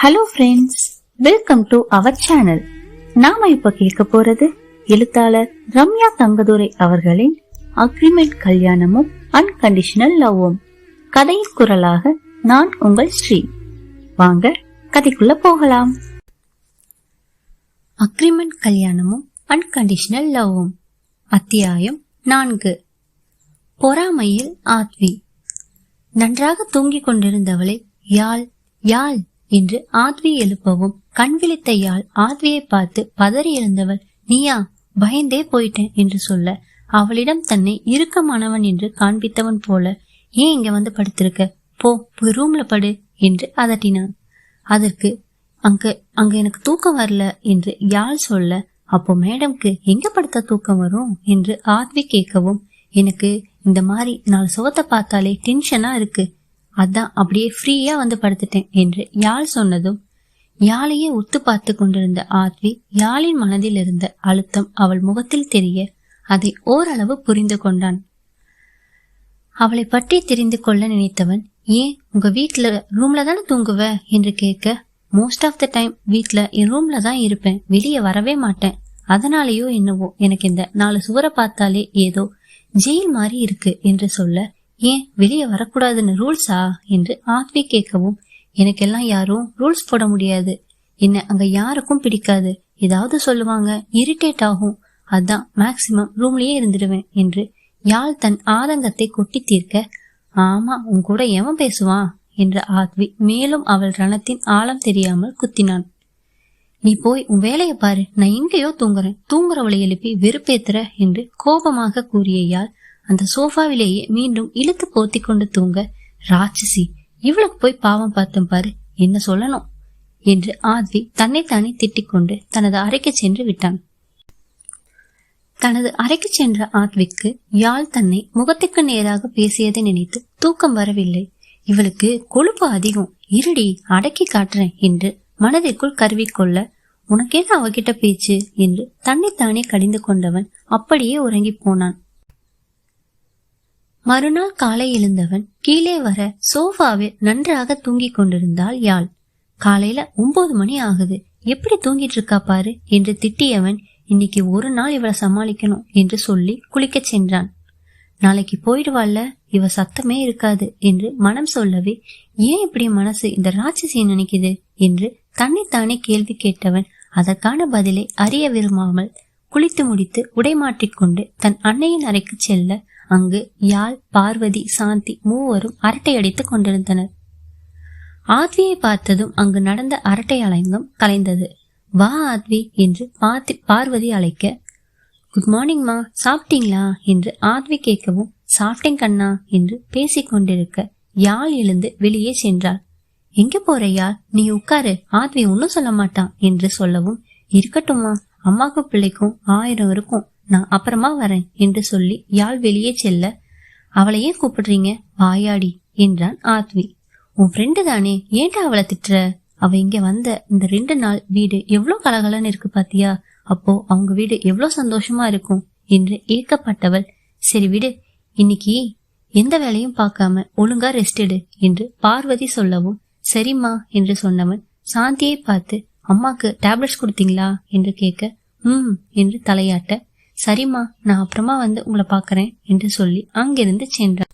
Hello friends, welcome to our channel. நாம இப்ப கேட்க போறது எழுத்தாளர் ரம்யா தங்கதுரை அவர்களின் அக்ரிமெண்ட் கல்யாணமும் அன்கண்டிஷனல் லவ்வும். கதையின் குரலாக நான் உங்கள் ஸ்ரீ. வாங்க கதைக்குள்ள போகலாம். அக்ரிமெண்ட் கல்யாணமும் அன்கண்டிஷனல் லவ்வும். அத்தியாயம் 4. பொறாமையில் ஆத்வி. நன்றாக தூங்கிக் கொண்டிருந்தவளை யாழ் யாழ் என்று ஆத்வி எழுப்பவும் கண் விழித்த யாழ் ஆத்வியை பார்த்து பதறி எழுந்தவள், நீயா? பயந்தே போயிட்டேன் என்று சொல்ல, அவளிடம் தன்னை இறுக்கமானவன் என்று காண்பித்தவன் போல, ஏன் இங்க வந்து படுத்திருக்க? போய் ரூம்ல படு என்று அதட்டினான். அதற்கு அங்க எனக்கு தூக்கம் வரல என்று யாழ் சொல்ல, அப்போ மேடம்க்கு எங்க படுத்த தூக்கம் வரும் என்று ஆத்வி கேட்கவும், எனக்கு இந்த மாதிரி 4 சுவத்தை பார்த்தாலே டென்ஷனா இருக்கு, அதான் அப்படியே ஃப்ரீயா வந்து படுத்துட்டேன் என்று யாழ் சொன்னதும் யாழையே உத்து பார்த்து கொண்டிருந்த ஆத்வி யாழின் மனதில் இருந்த அழுத்தம் அவள் முகத்தில் தெரிய அதை ஓரளவு புரிந்து கொண்டான். அவளை பற்றி தெரிந்து கொள்ள நினைத்தவன், ஏன் உங்க வீட்டுல ரூம்ல தானே தூங்குவ என்று கேட்க, மோஸ்ட் ஆஃப் த டைம் வீட்டுல என் ரூம்ல தான் இருப்பேன், வெளியே வரவே மாட்டேன், அதனாலேயோ என்னவோ எனக்கு இந்த 4 சுவரை பார்த்தாலே ஏதோ ஜெயில் மாதிரி இருக்கு என்று சொல்ல, ஏன் வெளியே வரக்கூடாதுன்னு ரூல்ஸா என்று ஆத்வி கேட்கவும், எனக்கெல்லாம் யாரும் ரூல்ஸ் போட முடியாது, என்ன அங்க யாருக்கும் பிடிக்காது, ஏதாவது சொல்லுவாங்க, இரிட்டேட் ஆகும், அதான் மேக்சிமம் ரூம்லயே இருந்துடுவேன் என்று யாழ் தன் ஆதங்கத்தை கொட்டி தீர்க்க, ஆமா உன் கூட எவன் பேசுவான் என்ற ஆத்வி மேலும் அவள் ரணத்தின் ஆழம் தெரியாமல் குத்தினான். நீ போய் உன் வேலையை பாரு, நான் எங்கேயோ தூங்குறேன், தூங்குறவளை எழுப்பி வெறுப்பேத்துற என்று கோபமாக கூறிய யாழ் அந்த சோஃபாவிலேயே மீண்டும் இழுத்து போத்தி கொண்டு தூங்க, ராட்சசி, இவளுக்கு போய் பாவம் பார்த்தம் பாரு, என்ன சொல்லணும் என்று ஆத்வி தன்னைத்தானே திட்டிக் கொண்டு தனது அறைக்கு சென்று விட்டான். தனது அறைக்கு சென்ற ஆத்விக்கு யாழ் தன்னை முகத்துக்கு நேராக பேசியதை நினைத்து தூக்கம் வரவில்லை. இவளுக்கு கொழுப்பு அதிகம், இருடி அடக்கி காட்டுறேன் என்று மனதிற்குள் கருவிக்கொள்ள, உனக்கேன அவகிட்ட பேச்சு என்று தன்னைத்தானே கடிந்து கொண்டவன் அப்படியே உறங்கி போனான். மறுநாள் காலை எழுந்தவன் கீழே வர சோஃபாவில் நன்றாக தூங்கிக் கொண்டிருந்தாள் யாழ். காலையில 9 மணி ஆகுது, எப்படி தூங்கிட்டு இருக்கா பாரு என்று திட்டியவன், இன்னைக்கு ஒரு நாள் இவளை சமாளிக்கணும் என்று சொல்லி குளிக்க சென்றான். நாளைக்கு போயிடுவாள்ல, இவ சத்தமே இருக்காது என்று மனம் சொல்லவே, ஏன் இப்படி மனசு இந்த ராட்சசியை நினைக்குது என்று தன்னைத்தானே கேள்வி கேட்டவன் அதற்கான பதிலை அறிய விரும்பாமல் குளித்து முடித்து உடை மாற்றிக்கொண்டு தன் அன்னையின் அறைக்கு செல்ல, அங்கு யாழ், பார்வதி, சாந்தி மூவரும் அரட்டை அடித்துக் கொண்டிருந்தனர். ஆத்வியை பார்த்ததும் அங்கு நடந்த அரட்டை அலங்கம் கலைந்தது. வா ஆத்வி என்று பார்வதி அழைக்க, குட் மார்னிங்மா, சாப்பிட்டீங்களா என்று ஆத்வி கேட்கவும், சாப்பிட்டேன் கண்ணா என்று பேசிக் கொண்டிருக்க யாழ் எழுந்து வெளியே சென்றாள். எங்க போற யாழ், நீ உட்காரு, ஆத்வி ஒன்னும் சொல்ல மாட்டான் என்று சொல்லவும், இருக்கட்டும்மா, அம்மாக்கும் பிள்ளைக்கும் 1000 இருக்கும், நான் அப்புறமா வரேன் என்று சொல்லி யாழ் வெளியே செல்ல, அவளையே கூப்பிடுறீங்க வாயாடி என்றான் ஆத்வி. உன் ஃப்ரெண்டு தானே, ஏன்டா அவளை திட்டுற? அவ இங்க வந்த இந்த 2 நாள் வீடு எவ்வளவு கலகலன்னு இருக்கு பாத்தியா, அப்போ அவங்க வீடு எவ்வளவு சந்தோஷமா இருக்கும் என்று ஏற்கப்பட்டவள், சரி விடு, இன்னைக்கு எந்த வேலையும் பார்க்காம ஒழுங்கா ரெஸ்ட் எடு என்று பார்வதி சொல்லவும், சரிம்மா என்று சொன்னவன் சாந்தியை பார்த்து, அம்மாக்கு டேப்லெட்ஸ் கொடுத்தீங்களா என்று கேட்க, என்று தலையாட்ட, சரிம்மா, நான் அப்புறமா வந்து உங்களை பாக்குறேன் என்று சொல்லி அங்கிருந்து சென்றான்.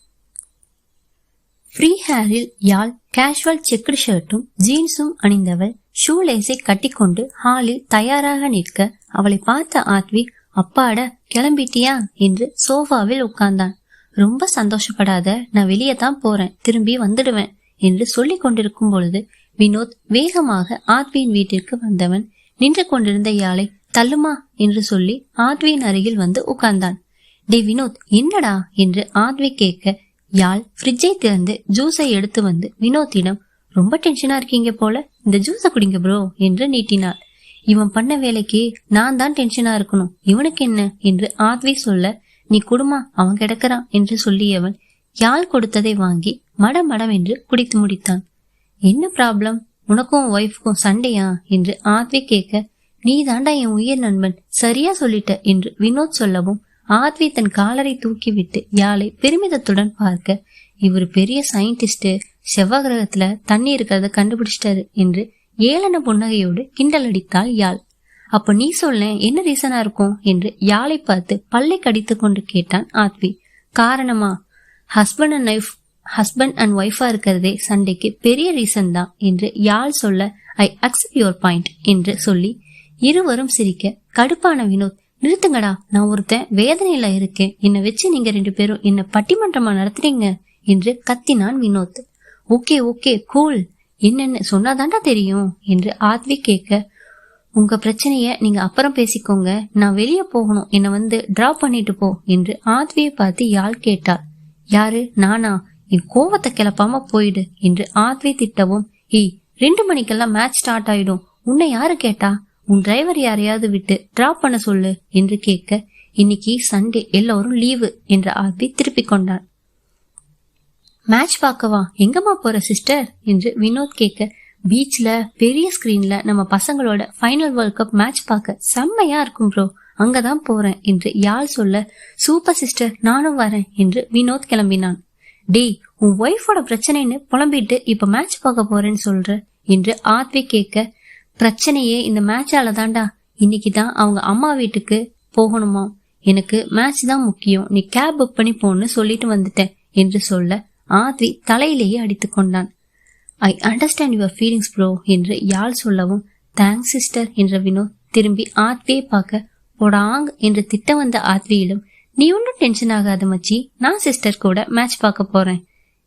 ஃப்ரீ ஹேரில் யாழ் கேஷுவல் செக்குடு ஷர்ட்டும் ஜீன்ஸும் அணிந்தவள் ஷூ லேஸை கட்டிக்கொண்டு ஹாலில் தயாராக நிற்க, அவளை பார்த்த ஆத்வி, அப்பாட கிளம்பிட்டியா என்று சோஃபாவில் உட்கார்ந்தான். ரொம்ப சந்தோஷப்படாத, நான் வெளியே தான் போறேன், திரும்பி வந்துடுவேன் என்று சொல்லி கொண்டிருக்கும் பொழுது வினோத் வேகமாக ஆத்வியின் வீட்டிற்கு வந்தவன் நின்று கொண்டிருந்த யாழை தள்ளுமா என்று சொல்லி ஆத்வியின் அருகில் வந்து உட்கார்ந்தான். டே வினோத், என்னடா என்று ஆத்வி கேட்க, யாழ் ஃப்ரிட்ஜை திறந்து ஜூஸை எடுத்து வந்து வினோத்திடம், ரொம்ப டென்ஷனா இருக்கீங்க போல, இந்த ஜூஸை குடிங்க ப்ரோ என்று நீட்டினாள். இவன் பண்ண வேலைக்கு நான் தான் டென்ஷனா இருக்கணும், இவனுக்கு என்ன என்று ஆத்வி சொல்ல, நீ குடுமா, அவன் கிடக்கிறான் என்று சொல்லியவன் யாழ் கொடுத்ததை வாங்கி மடம் என்று குடித்து முடித்தான். என்ன ப்ராப்ளம், உனக்கும் ஒய்ஃபுக்கும் சண்டையா என்று ஆத்வி கேட்க, நீ தாண்டா என் உயிர் நண்பன், சரியா சொல்லிட்ட என்று வினோத் சொல்லவும், ஆத்வி தன் காலரை தூக்கிவிட்டு யாழை பெருமிதத்துடன் பார்க்க, இவர் பெரிய சயின்டிஸ்ட், செவ்வாய் கிரகத்துல தண்ணி இருக்கிறத கண்டுபிடிச்சிட்டாரு என்று ஏளன புன்னகையோடு கிண்டல் அடித்தாள் யாழ். அப்ப நீ சொல்ல என்ன ரீசனா இருக்கும் என்று யாழை பார்த்து பல்லை கடித்து கொண்டு கேட்டான் ஆத்வி. காரணமா? ஹஸ்பண்ட் அண்ட் ஒய்ஃபா இருக்கிறதே சண்டைக்கு பெரிய ரீசன் தான் என்று யாழ் சொல்ல, ஐ அக்செப்ட் யுவர் பாயிண்ட் என்று சொல்லி இருவரும் சிரிக்க, கடுப்பான வினோத், நிறுத்துங்கடா, நான் ஒருத்தன் வேதனையில இருக்கேன், என்னை வச்சு நீங்க 2 பேரும் என்ன பட்டிமன்றமா நடத்துறீங்க என்று கத்தினான் வினோத். ஓகே ஓகே கூல், என்னன்னு சொன்னாதாண்டா தெரியும் என்று ஆத்வி கேட்க, உங்க பிரச்சனைய நீங்க அப்புறம் பேசிக்கோங்க, நான் வெளியே போகணும், என்னை வந்து டிராப் பண்ணிட்டு போ என்று ஆத்வியை பார்த்து யாழ் கேட்டாள். யாரு? நானா? என் கோவத்தை கிளப்பாம போயிடு என்று ஆத்வி திட்டவும், 2 மணிக்கெல்லாம் மேட்ச் ஸ்டார்ட் ஆயிடும், உன்னை யாரு கேட்டா, உன் டிரைவர் யாரையாவது விட்டு டிராப் பண்ண சொல்லு என்று கேட்க, இன்னைக்கு சண்டே எல்லாரும் லீவு என்று ஆத்வி திருப்பி கொண்டான். மேட்ச் பார்க்கவா? எங்கம்மா போற சிஸ்டர் என்று வினோத் கேட்க, பீச்ல பெரிய ஸ்கிரீன்ல நம்ம பசங்களோட ஃபைனல் வேர்ல்ட் கப் மேட்ச் பார்க்க செம்மையா இருக்கும் ப்ரோ, அங்கதான் போறேன் என்று யாழ் சொல்ல, சூப்பர் சிஸ்டர், நானும் வரேன் என்று வினோத் கிளம்பினான். டேய், உன் ஒய்ஃபோட பிரச்சனைன்னு புலம்பிட்டு இப்ப மேட்ச் பார்க்க போறேன்னு சொல்ற என்று ஆத்வி கேட்க, பிரச்சனையே இந்த மேட்சால தாண்டா, இன்னைக்குதான் அவங்க அம்மா வீட்டுக்கு போகணுமா, எனக்கு மேட்ச் தான் முக்கியம், நீ கேப் புக் பண்ணி போன்னு சொல்லிட்டு வந்துட்டேன் என்று சொல்ல, ஆத்வி தலையிலேயே அடித்து கொண்டான். I understand your feelings bro என்று யாழ் சொல்லவும், தேங்க்ஸ் சிஸ்டர் என்ற வினோத் திரும்பி ஆத்வியை பார்க்க, போடாங் என்று திட்ட வந்த ஆத்வியிலும், நீ ஒன்றும் டென்ஷன் ஆகாத மச்சி, நான் சிஸ்டர் கூட மேட்ச் பார்க்க போறேன்.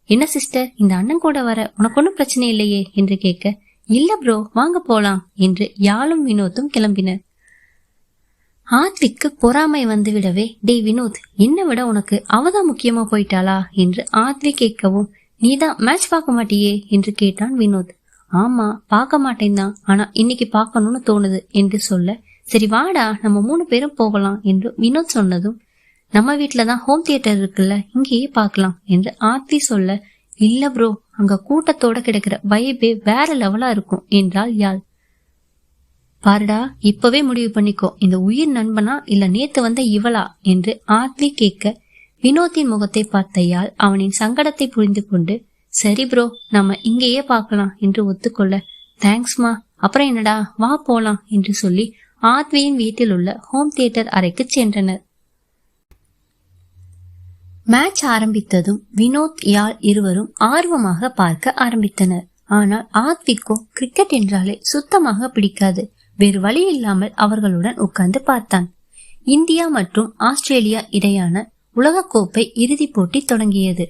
என்ன சிஸ்டர், இந்த அண்ணன் கூட வர உனக்கு ஒன்றும் பிரச்சனை இல்லையே என்று கேட்க, இல்ல ப்ரோ, வாங்க போலாம் என்று யாழும் வினோத்தும் கிளம்பினர். ஆத்விக்கு பொறாமை வந்து விடவே, டே வினோத், என்னை விட உனக்கு அவதான் முக்கியமா போயிட்டாளா என்று ஆத்வி கேட்கவும், நீதான் மேட்ச் பார்க்க மாட்டியே என்று கேட்டான் வினோத். ஆமா, பார்க்க மாட்டேன் தான், ஆனா இன்னைக்கு பார்க்கணும்னு தோணுது என்று சொல்ல, சரி வாடா, நம்ம 3 பேரும் போகலாம் என்று வினோத் சொன்னதும், நம்ம வீட்டுலதான் ஹோம் தியேட்டர் இருக்குல்ல, இங்கேயே பார்க்கலாம் என்று ஆத்வி சொல்ல, இல்ல ப்ரோ, அங்க கூட்டத்தோட கிடைக்கிற வைபே வேற லெவலா இருக்கும் என்றாள் யாழ். பாருடா, இப்பவே முடிவு பண்ணிக்கோ, இந்த உயிர் நண்பனா இல்ல நேத்து வந்த இவளா என்று ஆத்வி கேட்க, வினோத்தின் முகத்தை பார்த்த யாழ் அவனின் சங்கடத்தை புரிந்து கொண்டு, சரி ப்ரோ, நம்ம இங்கேயே பார்க்கலாம் என்று ஒத்துக்கொள்ள, தேங்க்ஸ்மா, அப்புறம் என்னடா, வா போலாம் என்று சொல்லி ஆத்வியின் வீட்டில் உள்ள ஹோம் தியேட்டர் அறைக்கு சென்றனர். மேட்ச் ஆரம்பித்ததும் வினோத் யாழ் இருவரும் ஆர்வமாக பார்க்க ஆரம்பித்தனர். ஆனால் ஆத்விக்கோ கிரிக்கெட் என்றாலே சுத்தமாக பிடிக்காது. வேறு வழி இல்லாமல் அவர்களுடன் உட்கார்ந்து பார்த்தான். இந்தியா மற்றும் ஆஸ்திரேலியா இடையான உலகக்கோப்பை இறுதிப் போட்டி தொடங்கியது.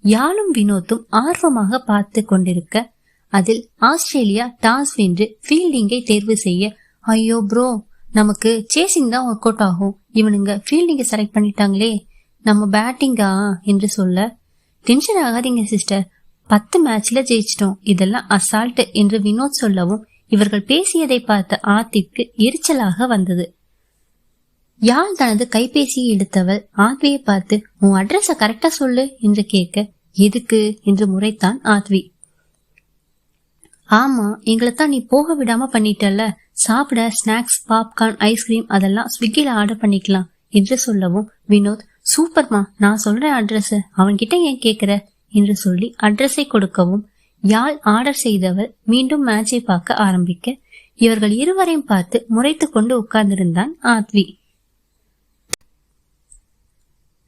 யாழும் வினோத்தும் ஆர்வமாக பார்த்து கொண்டிருக்க, அதில் ஆஸ்திரேலியா டாஸ் வென்று ஃபீல்டிங்கை தேர்வு செய்ய, ஐயோ ப்ரோ, நமக்கு சேசிங் தான் ஒர்க் அவுட் ஆகும், இவனுங்க ஃபீல்டிங்கை செலக்ட் பண்ணிட்டாங்களே, நம்ம பேட்டிங்கா என்று சொல்ல, டென்ஷன் ஆகாதீங்க சிஸ்டர், 10 மேட்ச்ல ஜெயிச்சிட்டோம், இதெல்லாம் அசால்ட் என்று வினோத் சொல்லவும், இவர்கள் பேசியதை பார்த்த ஆத்விக்கு எரிச்சலாக வந்தது. யாழ் தனது கைபேசியை எடுத்தவள் ஆத்வியை பார்த்து, உன் அட்ரஸ கரெக்டா சொல்லு என்று கேட்க, எதுக்கு என்று முறைத்தான் ஆத்வி. ஆமா, எங்களைத்தான் நீ போக விடாம பண்ணிட்டல்ல, சாப்பிட ஸ்நாக்ஸ், பாப்கார்ன், ஐஸ்கிரீம் அதெல்லாம் ஸ்விக்கில ஆர்டர் பண்ணிக்கலாம் என்று சொல்லவும், வினோத், சூப்பர்மா, நான் சொல்றேன் அட்ரஸ், அவன்கிட்ட ஏன் கேக்குற என்று சொல்லி அட்ரஸை கொடுக்கவும், யாழ் ஆர்டர் செய்தவர் மீண்டும் மேட்சை பார்க்க ஆரம்பிக்க, இவர்கள் இருவரையும் பார்த்து முறைத்து கொண்டு உட்கார்ந்திருந்தான் ஆத்வி.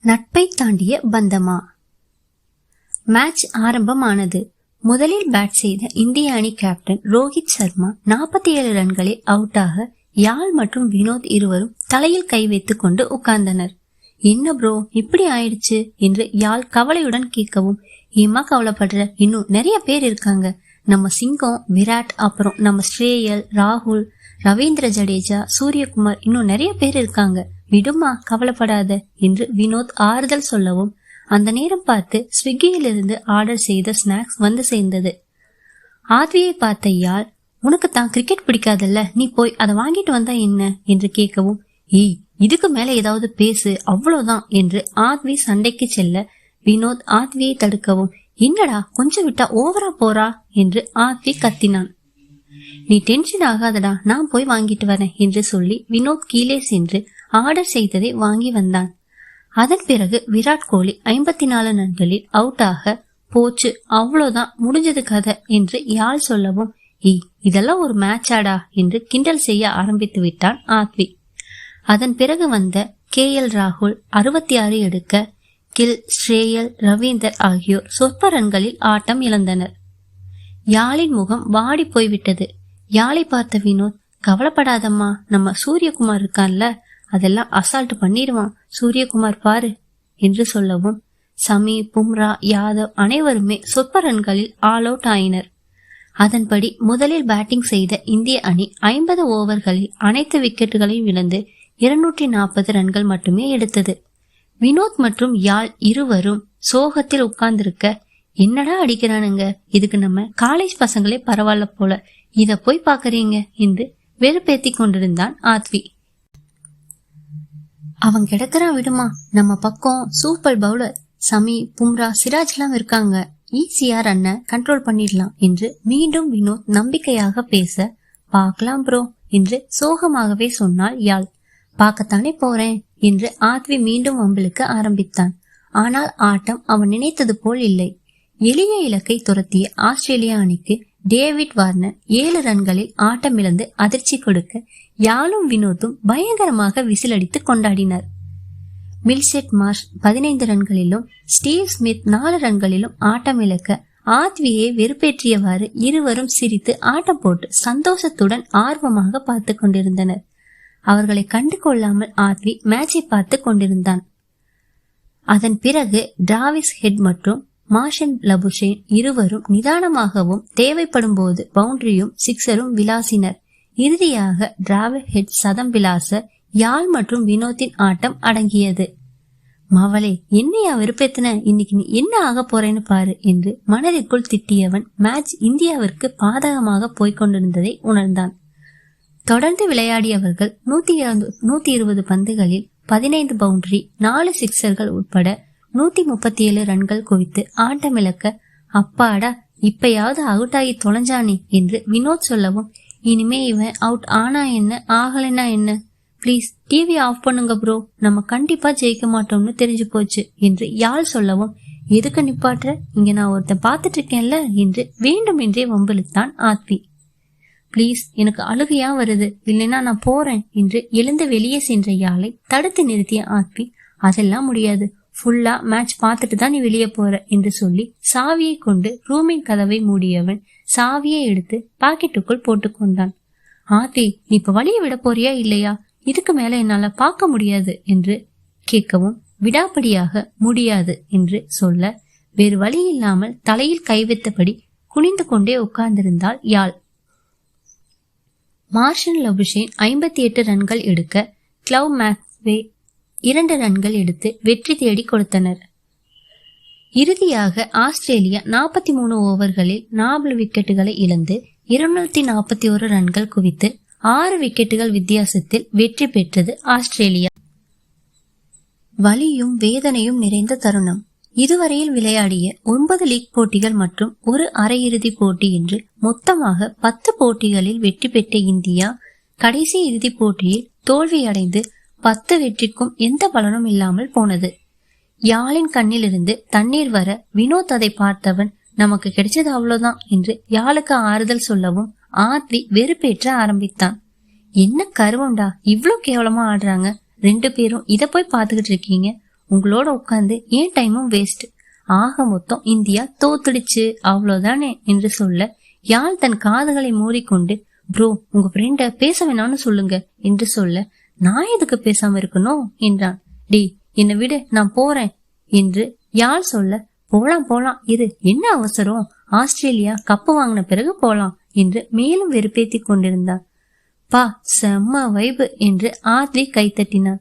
நட்பை தாண்டிய பந்தமா? மேட்ச் ஆரம்பமானது. முதலில் பேட் செய்த இந்திய அணி கேப்டன் ரோஹித் சர்மா 47 ரன்களில் அவுட் ஆக, யாழ் மற்றும் வினோத் இருவரும் தலையில் கை வைத்துக் கொண்டு உட்கார்ந்தனர். என்ன ப்ரோ, இப்படி ஆயிடுச்சு என்று யாழ் கவலையுடன் கேட்கவும், ஏமா கவலைப்படுற, இன்னும் நிறைய பேர் இருக்காங்க, நம்ம சிங்கம், விராட், அப்புறம் நம்ம ஸ்ரேயல், ராகுல், ரவீந்திர ஜடேஜா, சூரியகுமார், இன்னும் நிறைய பேர் இருக்காங்க, விடுமா, கவலைப்படாத என்று வினோத் ஆறுதல் சொல்லவும், அந்த நேரம் பார்த்து ஸ்விக்கியிலிருந்து ஆர்டர் செய்த ஸ்நாக்ஸ் வந்து சேர்ந்தது. ஆத்வியை பார்த்த யாழ், உனக்கு தான் கிரிக்கெட் பிடிக்காதல்ல, நீ போய் அதை வாங்கிட்டு வந்தா என்ன என்று கேட்கவும், இதுக்கு மேல ஏதாவது பேசு, அவ்வளவுதான் என்று ஆத்வி சண்டைக்கு செல்ல, வினோத் ஆத்வியை தடுக்கவும், என்னடா கொஞ்சம் விட்டா ஓவரா போறா என்று ஆத்வி கத்தினான். நீ டென்ஷன் ஆகாதடா, நான் போய் வாங்கிட்டு வரேன் என்று சொல்லி வினோத் கீழே சென்று ஆர்டர் செய்ததை வாங்கி வந்தான். அதன் பிறகு விராட் கோலி 54 ரன்களில் அவுட் ஆக, போச்சு, அவ்வளவுதான், முடிஞ்சது கதை என்று யாழ் சொல்லவும், இதெல்லாம் ஒரு மேட்சாடா என்று கிண்டல் செய்ய ஆரம்பித்து விட்டான் ஆத்வி. அதன் பிறகு வந்த KL ராகுல் 66 எடுக்க கில், ஸ்ரேயல், ரவீந்தர் ஆகியோர் சொற்ப ரன்களில் ஆட்டம் இழந்தனர். யாழின் முகம் வாடி போய்விட்டது. யாழை பார்த்த வினோத், கவலைப்படாதம்மா, நம்ம சூரியகுமார் இருக்கான்ல, அதெல்லாம் அசால்ட் பண்ணிடுவான், சூரியகுமார் பாரு என்று சொல்லவும் சமி, பும்ரா, யாதவ் அனைவருமே சொற்ப ரன்களில் ஆல் அவுட் ஆயினர். அதன்படி முதலில் பேட்டிங் செய்த இந்திய அணி 50 ஓவர்களில் அனைத்து விக்கெட்டுகளையும் இழந்து 240 ரன்கள் மட்டுமே எடுத்தது. வினோத் மற்றும் யாழ் இருவரும் சோகத்தில் உட்கார்ந்திருக்க, என்னடா அடிக்கிறானுங்க, இதுக்கு நம்ம காலேஜ் பசங்களே பரவாயில்ல போல, இத போய் பாக்குறீங்க என்று வெறுப்பேத்தி கொண்டிருந்தான் ஆத்வி. அவன் கிடக்குறான் விடுமா, நம்ம பக்கம் சூப்பர் பவுலர் சமி, பும்ரா, சிராஜ் எல்லாம் இருக்காங்க, ஈஸியா ரன்னை கண்ட்ரோல் பண்ணிடலாம் என்று மீண்டும் வினோத் நம்பிக்கையாக பேச, பார்க்கலாம் ப்ரோ என்று சோகமாகவே சொன்னாள் யாழ். பார்க்கத்தானே போறேன் என்று ஆத்வி மீண்டும் வம்பளுக்கு ஆரம்பித்தான். ஆனால் ஆட்டம் அவன் நினைத்தது போல் இல்லை. எளிய இலக்கை துரத்திய ஆஸ்திரேலியா அணிக்கு டேவிட் வார்னர் 7 ரன்களில் ஆட்டமிழந்து அதிர்ச்சி கொடுக்க, யாழும் வினோத்தும் பயங்கரமாக விசிலடித்து கொண்டாடினர். மில்செட் மார்ஷ் 15 ரன்களிலும் ஸ்டீவ் ஸ்மித் 4 ரன்களிலும் ஆட்டம் இழக்க, ஆத்வியை வெறுப்பேற்றியவாறு இருவரும் சிரித்து ஆட்டம் போட்டு சந்தோஷத்துடன் ஆர்வமாக பார்த்து கொண்டிருந்தனர். அவர்களை கண்டு கொள்ளாமல் ஆத்வி மேட்சை பார்த்து கொண்டிருந்தான். அதன் பிறகு டிராவிஸ் ஹெட் மற்றும் மார்ஷன் லபுஷேன் இருவரும் நிதானமாகவும் தேவைப்படும் போது பவுண்டரியும் சிக்ஸரும் விளாசினர். இறுதியாக டிராவிஸ் ஹெட் சதம் விளாச யாழ் மற்றும் வினோத்தின் ஆட்டம் அடங்கியது. மவளே, என்னையா வெறுப்பேத்தன, இன்னைக்கு நீ என்ன ஆக போறேன்னு பாரு என்று மனதிற்குள் திட்டியவன் மேட்ச் இந்தியாவிற்கு பாதகமாக போய்கொண்டிருந்ததை உணர்ந்தான். தொடர்ந்து விளையாடியவர்கள் 120 பந்துகளில் 15 பவுண்டரி, 4 சிக்ஸர்கள் உட்பட 137 ரன்கள் குவித்து ஆட்டமிழக்க, அப்பாடா இப்பயாவது அவுட் ஆகி தொலைஞ்சானே என்று வினோத் சொல்லவும், இனிமே இவன் அவுட் ஆனா என்ன ஆகலைன்னா என்ன, பிளீஸ் டிவி ஆஃப் பண்ணுங்க ப்ரோ, நம்ம கண்டிப்பா ஜெயிக்க மாட்டோம்னு தெரிஞ்சு போச்சு என்று யாழ் சொல்லவும், எதுக்கு நிப்பாட்டுற, இங்க நான் ஒருத்தன் பாத்துட்டு இருக்கேன்ல என்று வேண்டுமென்றே வம்பிழுத்தான் ஆத்வி. பிளீஸ், எனக்கு அழுகையா வருது, இல்லைன்னா நான் போறேன் என்று எழுந்து வெளியே சென்ற யாழை தடுத்து நிறுத்திய ஆத்வி, அதெல்லாம் முடியாது, ஃபுல்லா மேட்ச் பார்த்துட்டு தான் நீ வெளியே போற என்று சொல்லி சாவியை கொண்டு ரூமின் கதவை மூடியவன் சாவியை எடுத்து பாக்கெட்டுக்குள் போட்டுக்கொண்டான். ஆத்வி, நீ இப்ப வழியை விட போறியா இல்லையா, இதுக்கு மேல என்னால பார்க்க முடியாது என்று கேட்கவும், விடாப்படியாக முடியாது என்று சொல்ல, வேறு வழி இல்லாமல் தலையில் கை வைத்தபடி குனிந்து கொண்டே உட்கார்ந்திருந்தாள் யாழ். மார்ஷன் லபுஷேன் 58 ரன்கள் எடுக்க, கிளவ் மேக்ஸ்வே 2 ரன்கள் எடுத்து வெற்றி தேடி கொடுத்தனர். இறுதியாக ஆஸ்திரேலியா 43 ஓவர்களில் 4 விக்கெட்டுகளை இழந்து 241 ரன்கள் குவித்து 6 விக்கெட்டுகள் வித்தியாசத்தில் வெற்றி பெற்றது ஆஸ்திரேலியா. வலியும் வேதனையும் நிறைந்த தருணம். இதுவரையில் விளையாடிய 9 லீக் போட்டிகள் மற்றும் ஒரு அரையிறுதி போட்டி என்று மொத்தமாக 10 போட்டிகளில் வெற்றி பெற்ற இந்தியா கடைசி இறுதி போட்டியில் தோல்வியடைந்து 10 வெற்றிக்கும் எந்த பலனும் இல்லாமல் போனது. யாழின் கண்ணிலிருந்து தண்ணீர் வர வினோத் அதை பார்த்தவன், நமக்கு கிடைச்சது அவ்வளவுதான் என்று யாழுக்கு ஆறுதல் சொல்லவும் ஆத்வி வெறுப்பேற்ற ஆரம்பித்தான். என்ன கருவம்டா, இவ்ளோ கேவலமா ஆடுறாங்க, 2 பேரும் இத போய் பாத்துக்கிட்டு இருக்கீங்க, உங்களோட உட்கார்ந்து ஏன் டைமும் வேஸ்ட், ஆக மொத்தம் இந்தியா தோத்துடுச்சு அவ்வளவுதானே என்று சொல்ல, யாழ் தன் காதுகளை மூடிக்கொண்டு, ப்ரோ உங்க ஃப்ரெண்ட பேச வேணாம்னு சொல்லுங்க என்று சொல்ல, நான் எதுக்கு பேசாம இருக்கணும் என்றான். டேய் என்னை விடு, நான் போறேன் என்று யாழ் சொல்ல, போலாம் இரு, என்ன அவசரம், ஆஸ்திரேலியா கப்பு வாங்கின பிறகு போலாம் என்று மேலும் வெறுப்பேத்தி கொண்டிருந்தார். பா செம்ம வைபு என்று ஆத்வி கைத்தட்டினார்.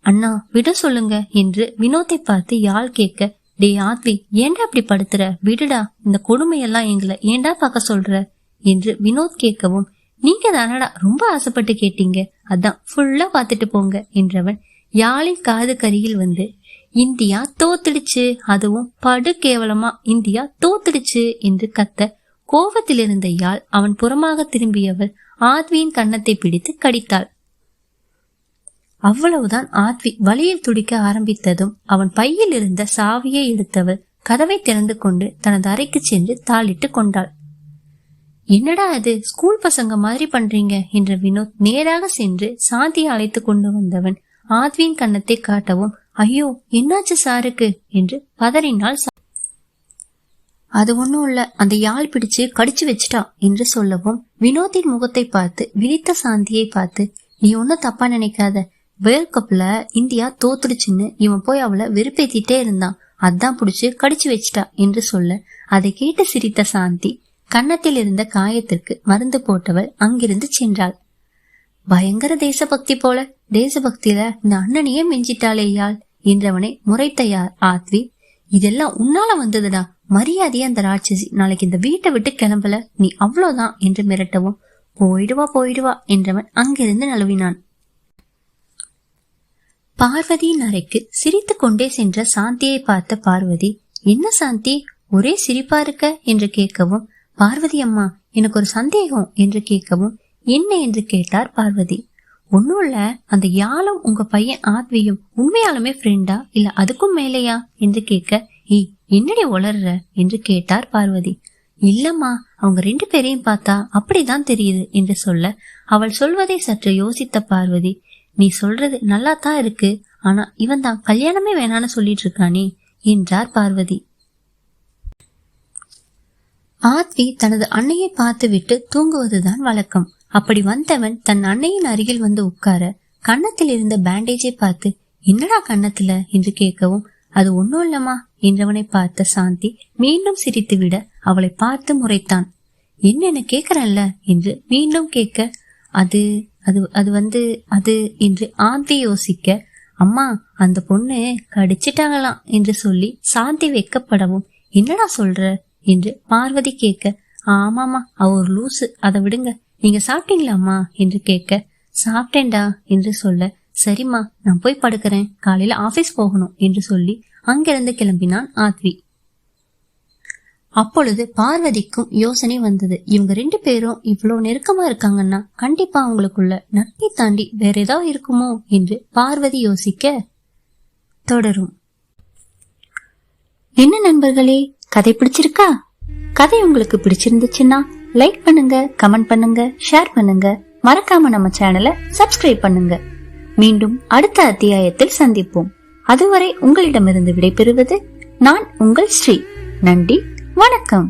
அண்ணா விட சொல்லுங்க என்று வினோத்தை பார்த்து யாழ் கேட்க, டே ஆத்வி ஏண்டா அப்படி படுத்துற, விடுடா, இந்த கொடுமையெல்லாம் எங்களை ஏண்டா பார்க்க சொல்ற என்று வினோத் கேட்கவும், நீங்க தானடா ரொம்ப ஆசைப்பட்டு கேட்டீங்க, அதான் ஃபுல்லா பாத்துட்டு போங்க என்றவன் யாழின் காது கரியில் வந்து, இந்தியா தோத்துடுச்சு, அதுவும் படு கேவலமா இந்தியா தோத்துடுச்சு என்று கத்த, கோபத்தில் இருந்த யாழ் அவன் புறமாக திரும்பியவள் ஆத்வியின் கன்னத்தை பிடித்து கடித்தாள். அவ்வளவுதான். ஆத்வி வலியில் துடிக்க ஆரம்பித்ததும் அவன் பையில் இருந்த சாவியை எடுத்தவள் கதவை திறந்து கொண்டு தனது அறைக்கு சென்று தாளிட்டு கொண்டாள். என்னடா அது ஸ்கூல் பசங்க மாதிரி பண்றீங்க என்ற வினோத் நேராக சென்று சாந்தியை அழைத்து கொண்டு வந்தவன் ஆத்வியின் கன்னத்தை காட்டவும், ஐயோ என்னாச்சு சாருக்கு என்று பதறினாள். அது ஒண்ணும் இல்ல, அந்த யாழ் பிடிச்சு கடிச்சு வச்சிட்டா என்று சொல்லவும், வினோத்தின் முகத்தை பார்த்து விழித்த சாந்தியை பார்த்து, நீ ஒன்னும் தப்பா நினைக்காத, வேர்ல்ட் கப்ல இந்தியா தோத்துடுச்சுன்னு இவன் போய் அவளை வெறுப்பேத்திட்டே இருந்தான், அதான் பிடிச்சு கடிச்சு வச்சிட்டா என்று சொல்ல, அதை கேட்டு சிரித்த சாந்தி கன்னத்தில் இருந்த காயத்திற்கு மருந்து போட்டவள் அங்கிருந்து சென்றாள். பயங்கர தேசபக்தி போல, தேசபக்தியில இந்த அண்ணனையே மிஞ்சிட்டாளே யாழ் என்றவனை முறைத்த யார் ஆத்வி. இதெல்லாம் உன்னால வந்ததுடா, மரியாதையா அந்த ராட்சசி நாளைக்கு இந்த வீட்டை விட்டு கிளம்பல நீ அவ்வளவுதான் என்று மிரட்டவும், போயிடுவா என்றவன் அங்கிருந்து நழுவினான். பார்வதியின் அறைக்கு சிரித்து கொண்டே சென்ற சாந்தியை பார்த்த பார்வதி, என்ன சாந்தி ஒரே சிரிப்பா இருக்க என்று கேட்கவும், பார்வதி அம்மா எனக்கு ஒரு சந்தேகம் என்று கேட்கவும், என்ன என்று கேட்டார் பார்வதி. ஒன்னும் இல்ல, அந்த யாழும் உங்க பையன் ஆத்வியும் உண்மையாலுமே ஃப்ரெண்டா இல்ல அதுக்கும் மேலையா என்று கேட்க, என்னடி உளர்ற என்று கேட்டார் பார்வதி. இல்லம்மா, அவங்க 2 பேரையும் பார்த்தா அப்படிதான் தெரியுது என்று சொல்ல, அவள் சொல்வதை சற்று யோசித்த பார்வதி, நீ சொல்றது நல்லா தான் இருக்கு, ஆனா இவன் தான் கல்யாணமே வேணான்னு சொல்லிட்டு இருக்கானே என்றார் பார்வதி. ஆத்வி தனது அன்னையை பார்த்து விட்டு தூங்குவதுதான் வழக்கம். அப்படி வந்தவன் தன் அன்னையின் அருகில் வந்து உட்கார கன்னத்தில் இருந்த பேண்டேஜை பார்த்து, என்னடா கன்னத்துல என்று கேட்கவும், அது ஒன்னும் இல்லம்மா என்றவனை பார்த்த சாந்தி மீண்டும் சிரித்து விட அவளை பார்த்து முறைத்தான். என்னென்ன கேக்குறல்ல என்று மீண்டும் கேட்க, அது அது அது வந்து அது என்று ஆந்தி யோசிக்க, அம்மா அந்த பொண்ணு கடிச்சிட்டாங்களாம் என்று சொல்லி சாந்தி வெக்கப்படவும், என்னடா சொல்ற என்று பார்வதி கேட்க, ஆமாமா அவ ஒரு லூசு, அதை விடுங்க, நீங்க சாப்பிட்டீங்களா அம்மா என்று கேட்க, சாப்பிட்டேன்டா என்று சொல்ல, சரிம்மா நான் போய் படுக்கிறேன், காலையில ஆபீஸ் போகணும் என்று சொல்லி அங்கிருந்து கிளம்பினான் ஆத்வி. அப்பொழுது பார்வதிக்கும் யோசனை வந்தது, இவங்க 2 பேரும் இவ்வளவு நெருக்கமா இருக்காங்கன்னா கண்டிப்பா அவங்களுக்குள்ள நட்பை தாண்டி வேற ஏதாவது இருக்குமோ என்று பார்வதி யோசிக்க, தொடரும். என்ன நண்பர்களே, கதை பிடிச்சிருக்கா? கதை உங்களுக்கு பிடிச்சிருந்துச்சுன்னா லைக் பண்ணுங்க, கமெண்ட் பண்ணுங்க, ஷேர் பண்ணுங்க, மறக்காம நம்ம சேனலை சப்ஸ்கிரைப் பண்ணுங்க. மீண்டும் அடுத்த அத்தியாயத்தில் சந்திப்போம். அதுவரை உங்களிடமிருந்து விடைபெறுவது நான் உங்கள் ஸ்ரீ. நன்றி, வணக்கம்.